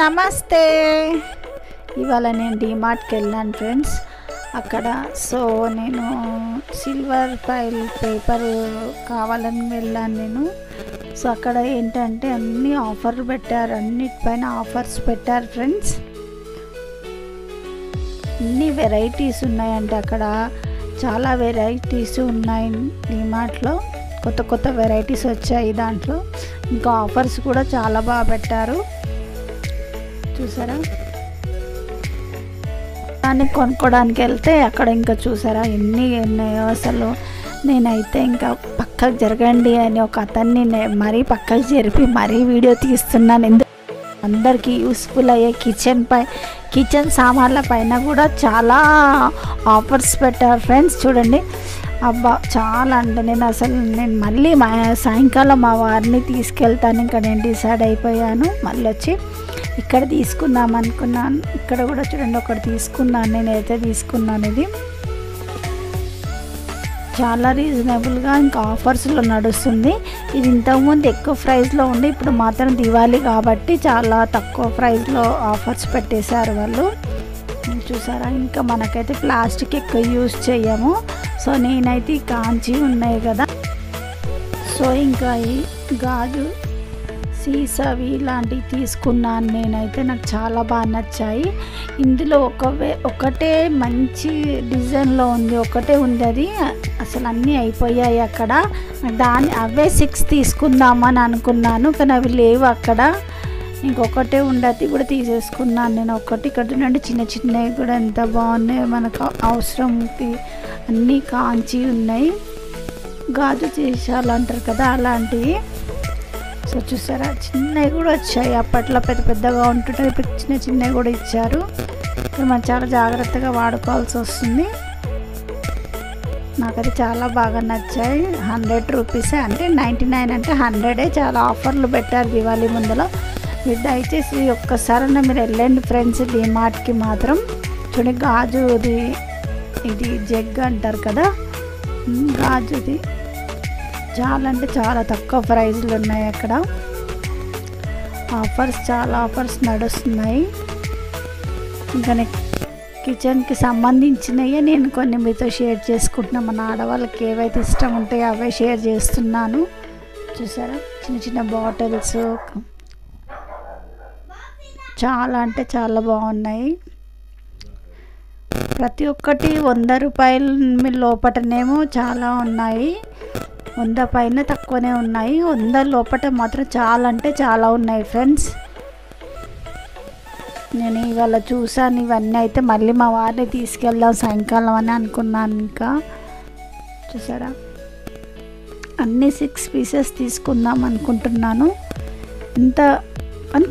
నమస్తే. ఇవాళ నేను డిమార్ట్కి వెళ్ళాను ఫ్రెండ్స్. అక్కడ నేను సిల్వర్ ఫైల్ పేపర్ కావాలని వెళ్ళాను నేను. అక్కడ ఏంటంటే అన్ని ఆఫర్లు పెట్టారు, అన్నిటిపైన ఆఫర్స్ పెట్టారు ఫ్రెండ్స్. అన్ని వెరైటీస్ ఉన్నాయంటే అక్కడ చాలా వెరైటీస్ ఉన్నాయి డిమార్ట్లో. కొత్త కొత్త వెరైటీస్ వచ్చాయి దాంట్లో. ఇంకా ఆఫర్స్ కూడా చాలా బాగా పెట్టారు, చూసారా. దాన్ని కొనుక్కోవడానికి వెళ్తే అక్కడ ఇంకా చూసారా ఎన్ని ఉన్నాయో అసలు. నేనైతే ఇంకా పక్కకు జరగండి అని ఒక అతన్ని మరీ పక్కకు జరిపి మరీ వీడియో తీస్తున్నాను. ఎందుకు అందరికీ యూస్ఫుల్ అయ్యే కిచెన్ సామాన్ల పైన కూడా చాలా ఆఫర్స్ పెట్టారు ఫ్రెండ్స్. చూడండి, అబ్బా చాలా అంటే నేను మళ్ళీ సాయంకాలం మా వారిని తీసుకెళ్తాను. ఇంకా నేను డిసైడ్ అయిపోయాను. మళ్ళీ వచ్చి ఇక్కడ తీసుకుందాం అనుకున్నాను. ఇక్కడ కూడా చూడండి ఒకటి తీసుకున్నాను. నేనైతే తీసుకున్నాను. ఇది చాలా రీజనబుల్గా ఇంకా ఆఫర్స్లో నడుస్తుంది. ఇది ఇంతకుముందు ఎక్కువ ప్రైస్లో ఉండి ఇప్పుడు మాత్రం దివాళీ కాబట్టి చాలా తక్కువ ప్రైస్లో ఆఫర్స్ పెట్టేశారు వాళ్ళు, చూసారా. ఇంకా మనకైతే ప్లాస్టిక్ ఎక్కువ యూజ్ చేయము. నేనైతే ఈ కాంచి ఉన్నాయి కదా, ఇంకా ఈ గాజు సీసావి ఇలాంటివి తీసుకున్నాను నేనైతే. నాకు చాలా బాగా నచ్చాయి. ఇందులో ఒకటే మంచి డిజైన్లో ఉంది, ఒకటే ఉంది. అది అసలు అన్నీ అయిపోయాయి అక్కడ. అవే 6 తీసుకుందామని అనుకున్నాను, కానీ అవి లేవు అక్కడ. ఇంకొకటే ఉండదు కూడా తీసేసుకున్నాను నేను ఒకటి. ఇక్కడ చూడండి చిన్న చిన్నవి కూడా ఎంత బాగున్నాయి, మనకు అవసరంకి అన్నీ కాంచి ఉన్నాయి. గాజు సీసాలు అంటారు కదా అలాంటివి. చూసారా చిన్నవి కూడా వచ్చాయి. అప్పట్లో పెద్ద పెద్దగా ఉంటుంటాయి, ఇప్పుడు చిన్న చిన్నవి కూడా ఇచ్చారు. ఇక్కడ మనం చాలా జాగ్రత్తగా వాడుకోవాల్సి వస్తుంది. నాకైతే చాలా బాగా నచ్చాయి. 100 రూపీసే, అంటే 99 అంటే 100. చాలా ఆఫర్లు పెట్టారు దివాళీ ముందులో. మీరు దయచేసి ఒక్కసారైనా మీరు వెళ్ళండి ఫ్రెండ్స్ డిమార్ట్కి మాత్రం. చూడండి గాజుది ఇది జగ్ అంటారు కదా, గాజుది చాలా అంటే చాలా తక్కువ ప్రైజ్లు ఉన్నాయి అక్కడ. చాలా ఆఫర్స్ నడుస్తున్నాయి. ఇంకా కిచెన్కి సంబంధించినవి నేను కొన్ని మీతో షేర్ చేసుకుంటున్నాను. మన ఆడవాళ్ళకి ఏవైతే ఇష్టం ఉంటాయో అవే షేర్ చేస్తున్నాను. చూసారా చిన్న చిన్న బాటిల్స్ చాలా అంటే చాలా బాగున్నాయి. ప్రతి ఒక్కటి 100 రూపాయల లోపటనేమో చాలా ఉన్నాయి, 100 పైన తక్కువనే ఉన్నాయి. 100 లోపల మాత్రం చాలా అంటే చాలా ఉన్నాయి ఫ్రెండ్స్. నేను ఇవాళ చూసాను ఇవన్నీ. అయితే మళ్ళీ మా వారిని తీసుకెళ్దాం సాయంకాలం అని అనుకున్నాను. ఇంకా చూసారా అన్నీ 6 పీసెస్ తీసుకుందాం అనుకుంటున్నాను.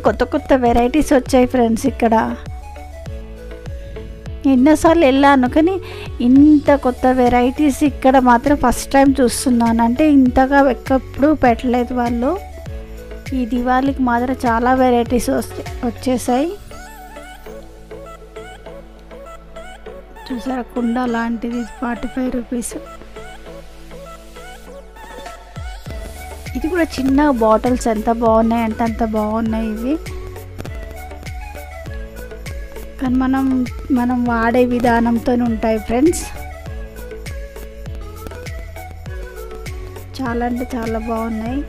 కొత్త కొత్త వెరైటీస్ వచ్చాయి ఫ్రెండ్స్. ఇక్కడ ఎన్నోసార్లు వెళ్ళాను కానీ ఇంత కొత్త వెరైటీస్ ఇక్కడ మాత్రం ఫస్ట్ టైం చూస్తున్నాను. అంటే ఇంతగా ఎక్కప్పుడు పెట్టలేదు వాళ్ళు. ఈ దివాళీకి మాత్రం చాలా వెరైటీస్ వచ్చేసాయి. చూసారా కుండ లాంటిది 45 రూపీస్. ఇది కూడా చిన్న బాటిల్స్ ఎంత బాగున్నాయి అంటే అంత బాగున్నాయి ఇవి. కానీ మనం వాడే విధానంతో ఉంటాయి ఫ్రెండ్స్. చాలా అంటే చాలా బాగున్నాయి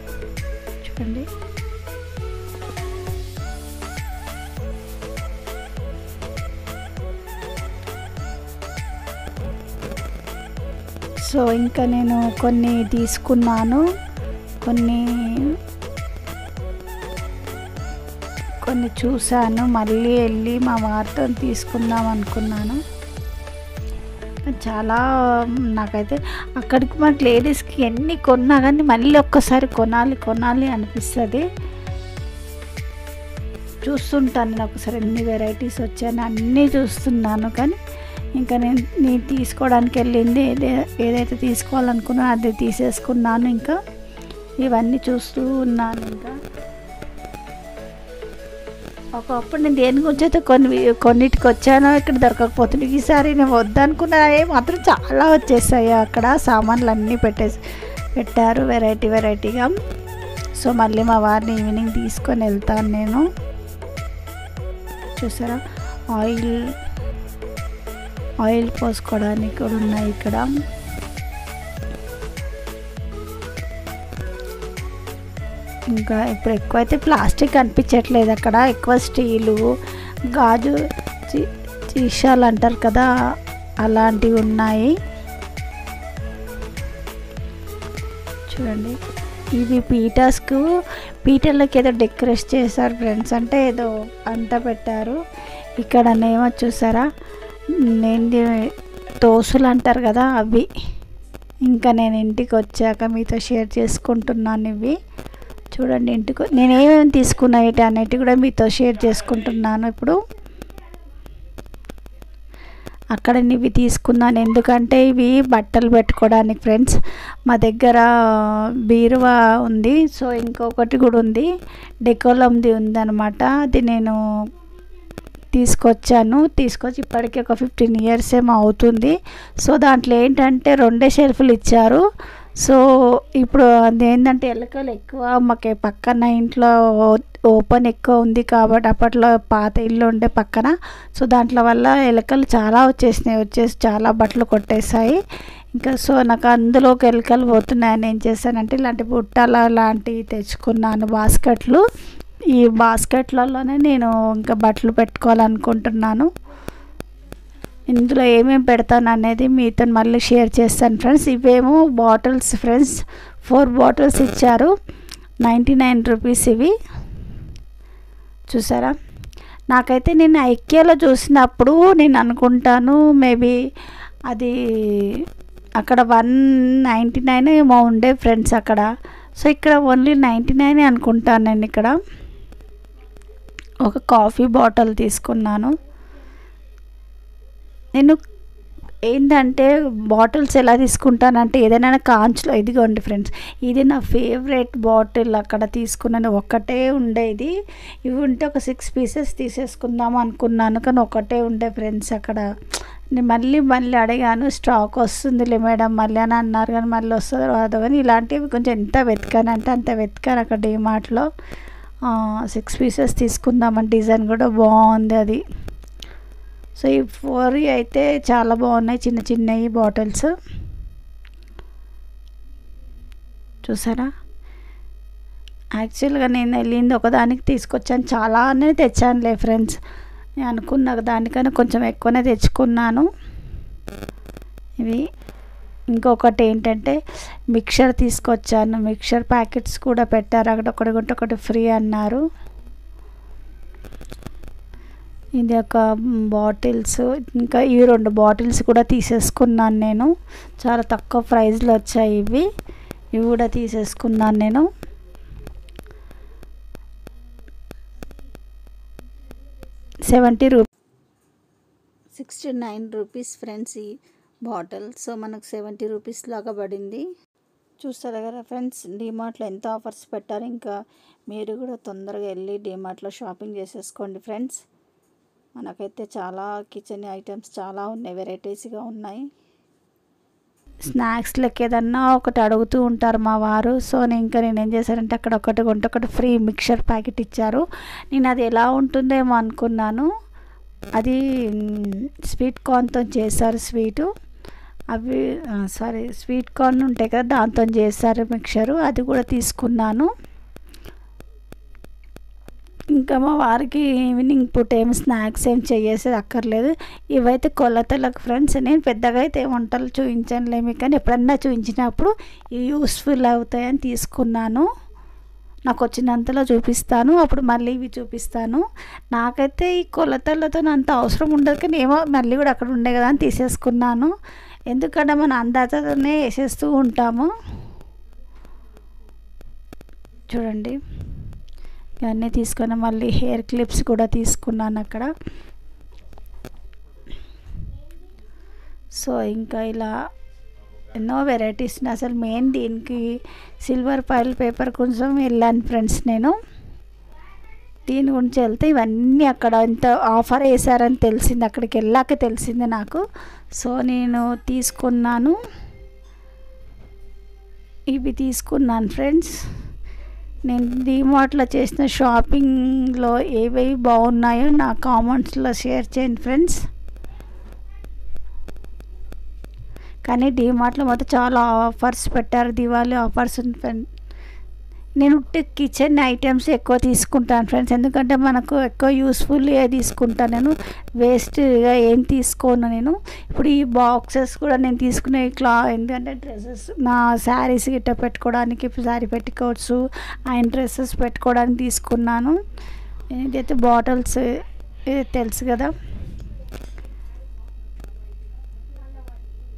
చూడండి. ఇంకా నేను కొన్ని తీసుకున్నాను, కొన్ని చూసాను. మళ్ళీ వెళ్ళి మా వారితో తీసుకుందాం అనుకున్నాను. చాలా నాకైతే అక్కడికి మనకి లేడీస్కి ఎన్ని కొన్నా కానీ మళ్ళీ ఒక్కసారి కొనాలి అనిపిస్తుంది. చూస్తుంటాను నేను ఒకసారి ఎన్ని వెరైటీస్ వచ్చాయని అన్నీ చూస్తున్నాను. కానీ ఇంకా నేను తీసుకోవడానికి వెళ్ళింది ఏదైతే తీసుకోవాలనుకున్నా అది తీసేసుకున్నాను. ఇంకా ఇవన్నీ చూస్తూ ఉన్నాను. ఇంకా ఒకప్పుడు నేను దేని గురించి అయితే కొన్నిటికి వచ్చానో ఇక్కడ దొరకకపోతుంది. ఈసారి నేను వద్దనుకున్నవి మాత్రం చాలా వచ్చేసాయి. అక్కడ సామాన్లు అన్నీ పెట్టారు వెరైటీగా. మళ్ళీ మా వారిని ఈవినింగ్ తీసుకొని వెళ్తాను నేను. చూసారా, ఆయిల్ పోసుకోవడానికి కూడా ఉన్నాయి ఇక్కడ. ఇంకా ఇప్పుడు ఎక్కువైతే ప్లాస్టిక్ కనిపించట్లేదు అక్కడ, ఎక్కువ స్టీలు, గాజు సీసాలు అంటారు కదా, అలాంటివి ఉన్నాయి. చూడండి, ఇవి పీటర్లకి ఏదో డెకరేట్ చేశారు ఫ్రెండ్స్, అంటే ఏదో అంతా పెట్టారు. ఇక్కడనేమో చూసారా, నేను దోశలు అంటారు కదా అవి. ఇంకా నేను ఇంటికి వచ్చాక మీతో షేర్ చేసుకుంటున్నాను ఇవి. చూడండి, నేను ఏమేమి తీసుకున్నా అన్నిటి కూడా మీతో షేర్ చేసుకుంటున్నాను ఇప్పుడు. అక్కడ ఇవి తీసుకున్నాను ఎందుకంటే ఇవి బట్టలు పెట్టుకోవడానికి ఫ్రెండ్స్. మా దగ్గర బీరువా ఉంది, సో ఇంకొకటి కూడా ఉంది, డెకోలంది ఉందన్నమాట. అది నేను తీసుకొచ్చి ఇప్పటికీ ఒక 15 years ఏమో అవుతుంది. సో దాంట్లో ఏంటంటే 2 షెల్ఫ్లు ఇచ్చారు. సో ఇప్పుడు అదేంటంటే ఎలకలు ఎక్కువ, మాకు పక్కన ఇంట్లో ఓపెన్ ఎక్కువ ఉంది కాబట్టి, అప్పట్లో పాత ఇల్లు ఉండే పక్కన, సో దాంట్లో వల్ల ఎలకలు చాలా వచ్చేసి చాలా బట్టలు కొట్టేశాయి. ఇంకా సో నాకు అందులోకి ఎలకలు పోతున్నాయని ఏం చేశానంటే ఇలాంటి బుట్టల లాంటివి తెచ్చుకున్నాను, బాస్కెట్లు. ఈ బాస్కెట్లలోనే నేను ఇంకా బట్టలు పెట్టుకోవాలనుకుంటున్నాను. ఇందులో ఏమేమి పెడతాను అనేది మీతో మళ్ళీ షేర్ చేస్తాను ఫ్రెండ్స్. ఇవేమో బాటిల్స్ ఫ్రెండ్స్, 4 బాటిల్స్ ఇచ్చారు, 99 రూపీస్ ఇవి. చూసారా, నాకైతే నేను ఐక్యాలో చూసినప్పుడు నేను అనుకుంటాను మేబీ అది అక్కడ 199 ఏమో ఉండే ఫ్రెండ్స్ అక్కడ. సో ఇక్కడ ఓన్లీ 99 అనుకుంటాను. నేను ఇక్కడ ఒక కాఫీ బాటిల్ తీసుకున్నాను. నేను ఏంటంటే బాటిల్స్ ఎలా తీసుకుంటానంటే ఏదైనా కాంచ్లో, ఇదిగోండి ఫ్రెండ్స్, ఇది నా ఫేవరెట్ బాటిల్. అక్కడ తీసుకున్నాను, ఒక్కటే ఉండేది. ఇవి ఉంటే ఒక 6 పీసెస్ తీసేసుకుందాం అనుకున్నాను, కానీ ఒకటే ఉండే ఫ్రెండ్స్ అక్కడ. నేను మళ్ళీ అడిగాను, స్టాక్ వస్తుందిలే మేడం మళ్ళీ అని అన్నారు, కానీ మళ్ళీ వస్తుందో రాదో. కానీ ఇలాంటివి కొంచెం ఎంత వెతికానంటే అంత వెతికాను అక్కడ డీమార్ట్లో. 6 పీసెస్ తీసుకుందామని, డిజైన్ కూడా బాగుంది అది. సో ఈ 4 అయితే చాలా బాగున్నాయి, చిన్నవి బాటిల్స్. చూసారా, యాక్చువల్గా నేను వెళ్ళింది ఒకదానికి తీసుకొచ్చాను, చాలానే తెచ్చానులే ఫ్రెండ్స్. నేను అనుకున్న దానికన్నా కొంచెం ఎక్కువనే తెచ్చుకున్నాను ఇవి. ఇంకొకటి ఏంటంటే మిక్చర్ తీసుకొచ్చాను, మిక్చర్ ప్యాకెట్స్ కూడా పెట్టారు అక్కడ, ఒకటి కొంటే ఒకటి ఫ్రీ అన్నారు. ఇది ఒక బాటిల్స్, ఇంకా ఈ 2 బాటిల్స్ కూడా తీసేసుకున్నాను నేను, చాలా తక్కువ ప్రైస్లో వచ్చాయి ఇవి కూడా తీసేసుకున్నాను నేను. ₹69 ఫ్రెండ్స్ ఈ బాటిల్. సో మనకు 70 రూపీస్ లాగా పడింది. చూస్తారు కదా ఫ్రెండ్స్, డీమార్ట్లో ఎంత ఆఫర్స్ పెట్టారు. ఇంకా మీరు కూడా తొందరగా వెళ్ళి డీమార్ట్లో షాపింగ్ చేసేసుకోండి ఫ్రెండ్స్. మనకైతే చాలా కిచెన్ ఐటమ్స్ చాలా ఉన్నాయి, వెరైటీస్గా ఉన్నాయి. స్నాక్స్ లెక్క ఏదన్నా ఒకటి అడుగుతూ ఉంటారు మా వారు. సో నేనేం చేశానంటే అక్కడ ఒకటి కొంటే ఒకటి ఫ్రీ మిక్చర్ ప్యాకెట్ ఇచ్చారు. నేను అది ఎలా ఉంటుందేమో అనుకున్నాను, అది స్వీట్ కార్న్తో చేశారు స్వీటు. స్వీట్ కార్న్ ఉంటాయి కదా, దాంతో చేశారు మిక్చరు, అది కూడా తీసుకున్నాను. ఇంకా మా వారికి ఈవినింగ్ పూట ఏం స్నాక్స్ ఏం చేసేది అక్కర్లేదు. ఇవైతే కొలతలకు ఫ్రెండ్స్. నేను పెద్దగా అయితే వంటలు చూపించలేము, కానీ ఎప్పుడన్నా చూపించినప్పుడు ఇవి యూస్ఫుల్ అవుతాయని తీసుకున్నాను. నాకు వచ్చినంతలో చూపిస్తాను, అప్పుడు మళ్ళీ ఇవి చూపిస్తాను. నాకైతే ఈ కొలతలతో అంత అవసరం ఉండదు, కానీ ఏమో మళ్ళీ కూడా అక్కడ ఉండే కదా అని తీసేసుకున్నాను. ఎందుకంటే మనం అందాజతోనే వేసేస్తూ ఉంటాము. చూడండి, ఇవన్నీ తీసుకొని మళ్ళీ హెయిర్ క్లిప్స్ కూడా తీసుకున్నాను అక్కడ. సో ఇంకా ఇలా ఎన్నో వెరైటీస్. అసలు మెయిన్ దీనికి సిల్వర్ ఫాయిల్ పేపర్ కోసం వెళ్ళాను ఫ్రెండ్స్ నేను. దీని గురించి వెళ్తే ఇవన్నీ అక్కడ ఇంత ఆఫర్ వేసారని తెలిసింది, అక్కడికి వెళ్ళాక తెలిసింది నాకు. సో నేను తీసుకున్నాను, ఇవి తీసుకున్నాను ఫ్రెండ్స్. నేను డీమార్ట్లో చేసిన షాపింగ్లో ఏవేవి బాగున్నాయో నా కామెంట్స్లో షేర్ చేయండి ఫ్రెండ్స్. కానీ డీమార్ట్లో మొత్తం చాలా ఆఫర్స్ పెట్టారు, దివాళీ ఆఫర్స్. నేను కిచెన్ ఐటమ్స్ ఎక్కువ తీసుకుంటాను ఫ్రెండ్స్, ఎందుకంటే మనకు ఎక్కువ యూస్ఫుల్గా తీసుకుంటాను. నేను వేస్ట్గా ఏం తీసుకోను. నేను ఇప్పుడు ఈ బాక్సెస్ కూడా నేను తీసుకునే ఎందుకంటే డ్రెస్సెస్, నా శారీస్ గిట్ట పెట్టుకోవడానికి, శారీ పెట్టుకోవచ్చు, ఆయన డ్రెస్సెస్ పెట్టుకోవడానికి తీసుకున్నాను. ఇదైతే బాటిల్స్, ఇది తెలుసు కదా.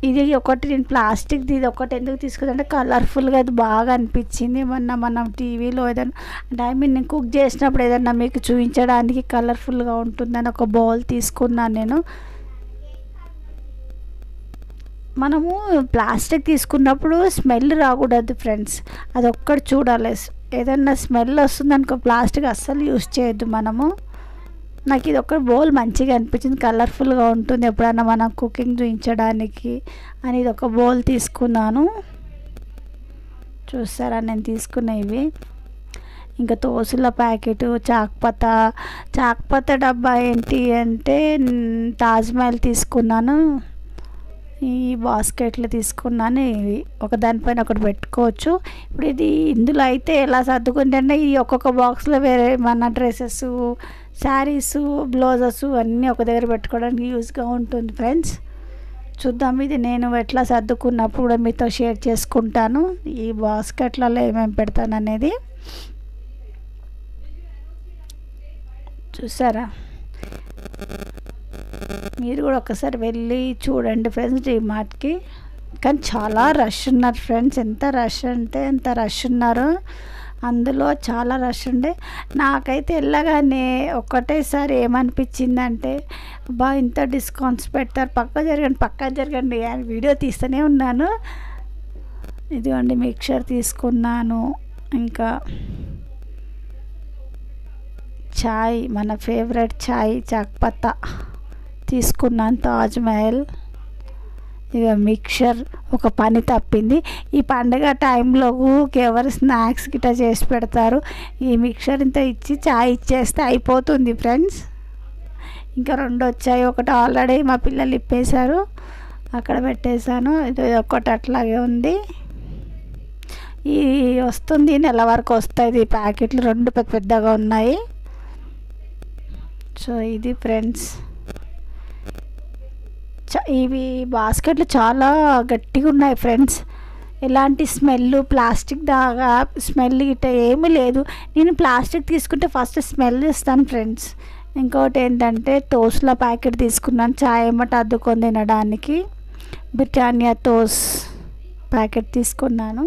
ఇది ఒకటి నేను ప్లాస్టిక్ది, ఇది ఒకటి ఎందుకు తీసుకుందంటే కలర్ఫుల్గా అది బాగా అనిపించింది. మనం టీవీలో ఏదైనా అంటే నేను కుక్ చేసినప్పుడు ఏదన్నా మీకు చూపించడానికి కలర్ఫుల్గా ఉంటుందని ఒక బౌల్ తీసుకున్నాను నేను. మనము ప్లాస్టిక్ తీసుకున్నప్పుడు స్మెల్ రాకూడదు ఫ్రెండ్స్, అది ఒక్కటి చూడాలి. ఏదన్నా స్మెల్ వస్తుందనుకో ప్లాస్టిక్ అస్సలు యూస్ చేయొద్దు మనము. నాకు ఇది ఒక బౌల్ మంచిగా అనిపించింది, కలర్ఫుల్గా ఉంటుంది ఎప్పుడైనా మనం కుకింగ్ చూపించడానికి అని ఇది ఒక బౌల్ తీసుకున్నాను. చూస్తారా నేను తీసుకున్న ఇవి. ఇంకా తోసుల ప్యాకెట్, చాక్పత్త డబ్బా ఏంటి అంటే తాజ్మహల్ తీసుకున్నాను. ఈ బాస్కెట్లు తీసుకున్నాను. ఇవి ఒకదానిపైన ఒకటి పెట్టుకోవచ్చు. ఇప్పుడు ఇది ఇందులో అయితే ఎలా సర్దుకుంటే ఈ ఒక్కొక్క బాక్స్లో వేరే మన డ్రెస్సెస్, శారీసు, బ్లౌజెస్ అన్నీ ఒక దగ్గర పెట్టుకోవడానికి యూస్గా ఉంటుంది ఫ్రెండ్స్. చూద్దాం ఇది నేను ఎట్లా సర్దుకున్నప్పుడు కూడా మీతో షేర్ చేసుకుంటాను, ఈ బాస్కెట్లలో ఏమేమి పెడతాను అనేది. చూసారా, మీరు కూడా ఒకసారి వెళ్ళి చూడండి ఫ్రెండ్స్ డీమార్ట్కి. కానీ చాలా రష్ ఉన్నారు ఫ్రెండ్స్, ఎంత రష్ అంటే ఎంత రష్ ఉన్నారు. అందులో చాలా రష్ ఉండే. నాకైతే వెళ్ళగానే ఒక్కటేసారి ఏమనిపించిందంటే, బా ఇంత డిస్కౌంట్స్ పెడతారు, పక్క జరగండి అని వీడియో తీస్తూనే ఉన్నాను. ఇదిగోండి మిక్చర్ తీసుకున్నాను. ఇంకా చాయ్, మన ఫేవరెట్ చాయ్ చాక్పత్తా తీసుకున్నాను, తాజ్మహల్. ఇక మిక్చర్ ఒక పని తప్పింది. ఈ పండుగ టైంలో ఎవరు స్నాక్స్ గిట్ట చేసి పెడతారు, ఈ మిక్చర్ ఇంత ఇచ్చి చాయ్ ఇచ్చేస్తే అయిపోతుంది ఫ్రెండ్స్. ఇంకా 2 వచ్చాయి, ఒకటి ఆల్రెడీ మా పిల్లలు ఇప్పేశారు, అక్కడ పెట్టేశాను. ఇది ఒకటి అట్లాగే ఉంది. ఈ వస్తుంది, నెల వరకు వస్తుంది. ప్యాకెట్లు 2 పెద్దగా ఉన్నాయి. సో ఇది ఫ్రెండ్స్, ఇవి బాస్కెట్లు చాలా గట్టిగా ఉన్నాయి ఫ్రెండ్స్. ఎలాంటి స్మెల్, ప్లాస్టిక్ దాగా స్మెల్ గిట్ట ఏమీ లేదు. నేను ప్లాస్టిక్ తీసుకుంటే ఫస్ట్ స్మెల్ ఇస్తాను ఫ్రెండ్స్. ఇంకోటి ఏంటంటే తోసుల ప్యాకెట్ తీసుకున్నాను, చాయ్ ఏమట అద్దుకొని తినడానికి. బ్రిటానియా తోస్ ప్యాకెట్ తీసుకున్నాను.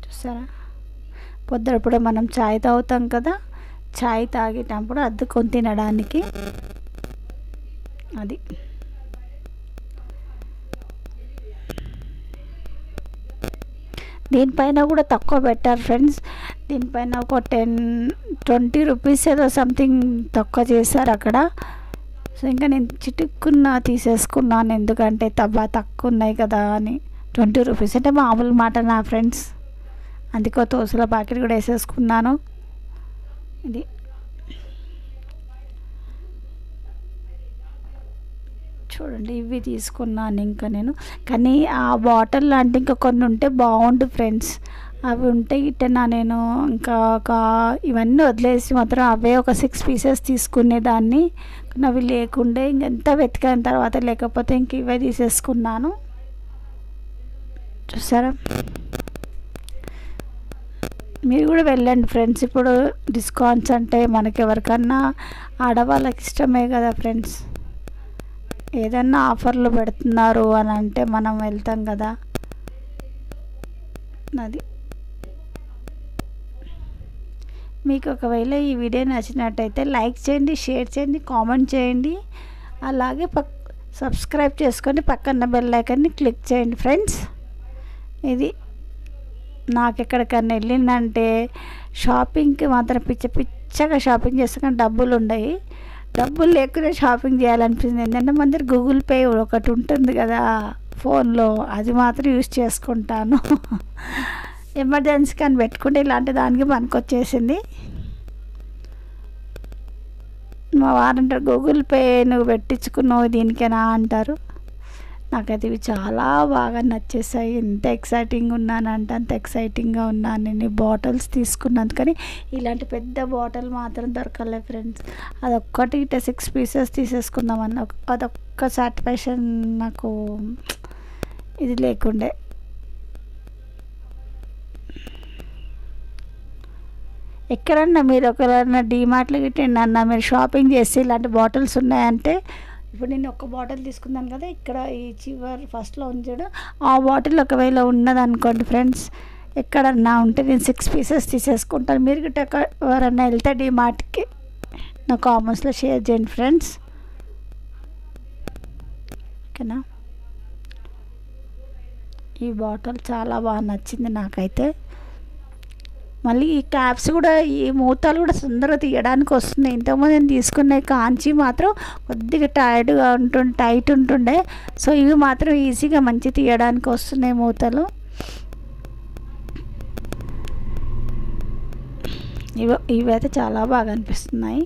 చూసారా, పొద్దునప్పుడు మనం చాయ్ తాగుతాం కదా, చాయ్ తాగేటప్పుడు అద్దుకొని తినడానికి అది. దీనిపైన కూడా తక్కువ పెట్టారు ఫ్రెండ్స్, దీనిపైన ఒక 10-20 రూపీస్ ఏదో సంథింగ్ తక్కువ చేశారు అక్కడ. సో ఇంకా నేను చిటుక్కున్న తీసేసుకున్నాను, ఎందుకంటే తక్కువ ఉన్నాయి కదా అని. 20 రూపీస్ అంటే మామూలు మాట నా ఫ్రెండ్స్. అందుకో తోసుల ప్యాకెట్ కూడా వేసేసుకున్నాను. ఇది చూడండి, ఇవి తీసుకున్నాను ఇంకా నేను. కానీ ఆ బాటిల్ లాంటి ఇంకా కొన్ని ఉంటే బాగుండు ఫ్రెండ్స్, అవి ఉంటే ఇట్టనా నేను ఇంకా ఇవన్నీ వదిలేసి మాత్రం అవే ఒక 6 పీసెస్ తీసుకునేదాన్ని. అవి లేకుండే ఇంకెంత వెతికిన తర్వాత లేకపోతే ఇంక ఇవే తీసేసుకున్నాను. చూసారా, మీరు కూడా వెళ్ళండి ఫ్రెండ్స్. ఇప్పుడు డిస్కౌంట్స్ అంటే మనకి ఎవరికన్నా ఆడవాళ్ళకి ఇష్టమే కదా ఫ్రెండ్స్. ఏదన్నా ఆఫర్లు పెడుతున్నారు అని అంటే మనం వెళ్తాం కదా, అది. మీకు ఒకవేళ ఈ వీడియో నచ్చినట్టయితే లైక్ చేయండి, షేర్ చేయండి, కామెంట్ చేయండి. అలాగే సబ్స్క్రైబ్ చేసుకొని పక్కన బెల్ ఐకాన్ని క్లిక్ చేయండి ఫ్రెండ్స్. ఇది నాకు ఎక్కడికన్నా వెళ్ళిందంటే షాపింగ్కి మాత్రం పిచ్చగా షాపింగ్ చేస్తే కానీ డబ్బులు ఉండవు. డబ్బులు లేకుండా షాపింగ్ చేయాలనిపించింది. ఏంటంటే మన దగ్గర గూగుల్ పే ఒకటి ఉంటుంది కదా ఫోన్లో, అది మాత్రం యూజ్ చేసుకుంటాను. ఎమర్జెన్సీ కానీ పెట్టుకుంటే ఇలాంటి దానికి పనికొచ్చేసింది. మా వారంటారు గూగుల్ పే నువ్వు పెట్టించుకున్నావు దీనికేనా అంటారు. నాకైతే ఇవి చాలా బాగా నచ్చేసాయి. ఎంత ఎక్సైటింగ్గా ఉన్నానంటే అంత ఎక్సైటింగ్గా ఉన్నాను నేను ఈ బాటిల్స్ తీసుకున్నాను. కానీ ఇలాంటి పెద్ద బాటిల్ మాత్రం దొరకలే ఫ్రెండ్స్. అదొక్కటి ఇట్లా 6 పీసెస్ తీసేసుకుందామన్న అదొక్క సాటిస్ఫాక్షన్ నాకు ఇది లేకుండే. ఎక్కడన్నా మీరు ఒకవేళ డీమార్ట్లో గిట్టండి మీరు షాపింగ్ చేసి ఇలాంటి బాటిల్స్ ఉన్నాయంటే, ఇప్పుడు నేను ఒక బాటిల్ తీసుకున్నాను కదా, ఇక్కడ ఈ చివరి ఫస్ట్లో ఉంచాడు ఆ బాటిల్ ఒకవేళ ఉన్నదనుకోండి ఫ్రెండ్స్, ఎక్కడన్నా ఉంటే నేను 6 పీసెస్ తీసేసుకుంటాను. మీరు గిట్ట ఎవరన్నా వెళ్తే డీమార్ట్కి నా కామెంట్స్లో షేర్ చేయండి ఫ్రెండ్స్, ఓకేనా. ఈ బాటిల్ చాలా బాగా నచ్చింది నాకైతే. మళ్ళీ ఈ క్యాప్స్ కూడా ఈ మూతలు కూడా తొందరగా తీయడానికి వస్తున్నాయి. ఇంతకుముందు నేను తీసుకునే కాంచి మాత్రం కొద్దిగా టైట్ ఉంటుండే. సో ఇవి మాత్రం ఈజీగా మంచి తీయడానికి వస్తున్నాయి మూతలు. ఇవైతే చాలా బాగా అనిపిస్తున్నాయి.